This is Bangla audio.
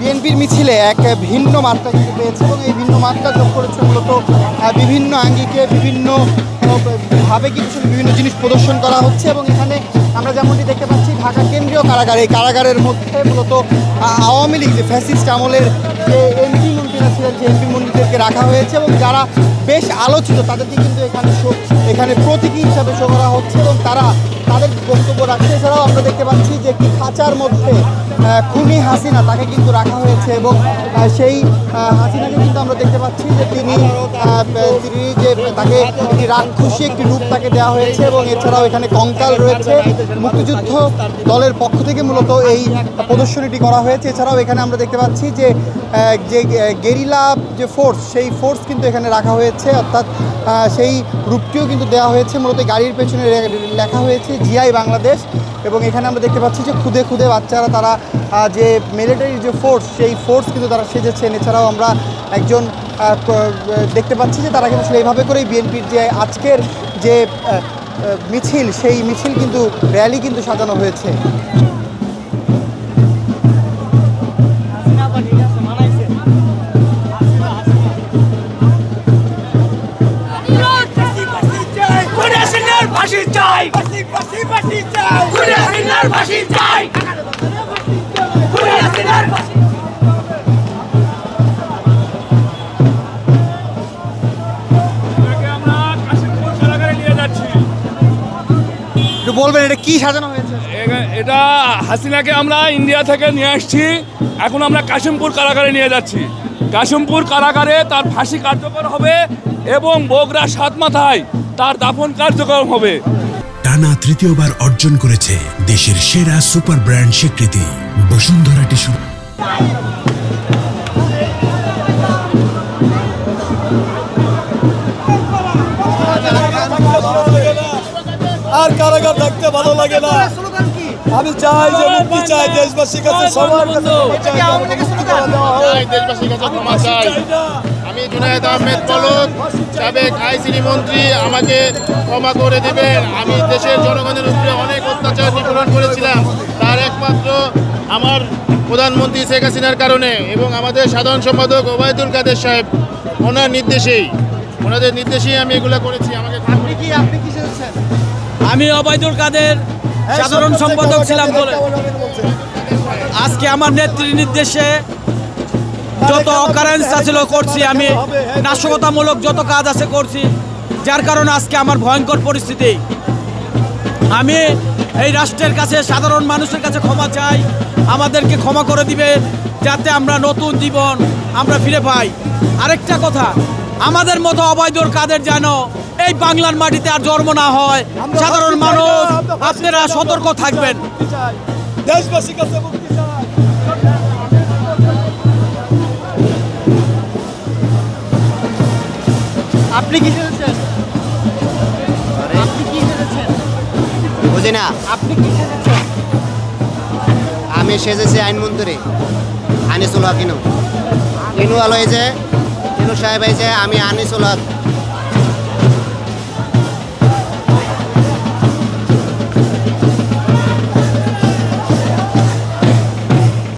বিএনপির মিছিলে এক ভিন্ন মাত্রা কিন্তু পেয়েছে এবং এই ভিন্ন মাত্রা যোগ করেছে মূলত বিভিন্ন আঙ্গিকে বিভিন্ন ভাবে কিন্তু বিভিন্ন জিনিস প্রদর্শন করা হচ্ছে। এবং এখানে আমরা যেমনটি দেখতে পাচ্ছি ঢাকা কেন্দ্রীয় কারাগার, এই কারাগারের মধ্যে মূলত আওয়ামী লীগ যে ফ্যাসিস্ট আমলের যে এমপি মন্ত্রীরা ছিলেন, যে এমপি মন্ত্রীদেরকে রাখা হয়েছে এবং যারা বেশ আলোচিত তাদেরকে কিন্তু এখানে প্রতীকী হিসাবে শো করা হচ্ছে এবং তারা তাদের বক্তব্য রাখছে। এছাড়াও আমরা দেখতে পাচ্ছি যে একটি খাঁচার মধ্যে খুনি হাসিনা তাকে কিন্তু রাখা হয়েছে এবং সেই হাসিনাকে কিন্তু আমরা দেখতে পাচ্ছি যে তিনি যে তাকে একটি রাক্ষসী একটি রূপ তাকে দেওয়া হয়েছে এবং এছাড়াও এখানে কঙ্কাল রয়েছে। মুক্তিযুদ্ধ দলের পক্ষ থেকে মূলত এই প্রদর্শনীটি করা হয়েছে। এছাড়াও এখানে আমরা দেখতে পাচ্ছি যে গেরিলা যে ফোর্স, সেই ফোর্স কিন্তু এখানে রাখা হয়েছে, অর্থাৎ সেই রূপটিও কিন্তু দেওয়া হয়েছে। মূলত গাড়ির পেছনে লেখা হয়েছে জিআই বাংলাদেশ এবং এখানে আমরা দেখতে পাচ্ছি যে খুদে খুদে বাচ্চারা তারা যে মিলিটারি যে ফোর্স, সেই ফোর্স কিন্তু তারা সেজেছেন। এছাড়াও আমরা একজন দেখতে পাচ্ছি যে তারা কিন্তু এইভাবে করেই বিএনপির যে আজকের যে মিছিল, সেই মিছিল কিন্তু র্যালি কিন্তু সাজানো হয়েছে। বলবেন এটা কি সাজানো হয়েছে? এটা হাসিনাকে আমরা ইন্ডিয়া থেকে নিয়ে আসছি, এখন আমরা কাশিমপুর কারাগারে নিয়ে যাচ্ছি। কাশিমপুর কারাগারে তার ফাঁসি কার্যকর হবে এবং বগুড়া সাতমাথায় তার দাফন কার্যক্রম হবে। টানা তৃতীয়বার অর্জন করেছে দেশের সেরা সুপার ব্র্যান্ড স্বীকৃতি বসুন্ধরা টিস্যু। আর কারাগার থাকতে ভালো লাগে না। আমি চাই যে মুক্তি চাই, দেশবাসীর কাছে সবার কাছে দেশবাসীর কাছে ক্ষমা চাই। আমি জুনায়েদ আহমেদ পলক, সাবেক আইসিডি মন্ত্রী, আমাকে ক্ষমা করে দেবেন। আমি দেশের জনগণের উপরে অনেক অত্যাচার নিপীড়ন করেছিলাম, তার একমাত্র আমার প্রধানমন্ত্রী শেখ হাসিনার কারণে এবং আমাদের সাধারণ সম্পাদক ওবায়দুল কাদের সাহেব, ওনাদের নির্দেশেই আমি এগুলো করেছি। আমাকে আপনি কি চেয়েছেন? আমি ওবায়দুল কাদের সাধারণ সম্পাদক ছিলাম বলে আজকে আমার নেত্রীর নির্দেশে যত অকারেন্স ছিল করছি, আমি নাশকতামূলক যত কাজ আছে করছি, যার কারণে আজকে আমার ভয়ঙ্কর পরিস্থিতি। আমি এই রাষ্ট্রের কাছে, সাধারণ মানুষের কাছে ক্ষমা চাই, আমাদেরকে ক্ষমা করে দিবে যাতে আমরা নতুন জীবন আমরা ফিরে পাই। আরেকটা কথা, আমাদের মতো ওবায়দুল কাদের যেন এই বাংলার মাটিতে আর জন্ম না হয়। সাধারণ মানুষ আপনারা সতর্ক থাকবেন। দেশবাসীর কাছে মুক্তি চাই। আপনি কি চেয়েছেন? আপনি কি চেয়েছেন? বুঝি না। আপনি কি চেয়েছেন? আমি সেজেছি আইনমন্ত্রী আনিসুল হক। কিনু আলো হয়েছে, কিনু সাহেব হয়েছে, আমি আনিসুল হক।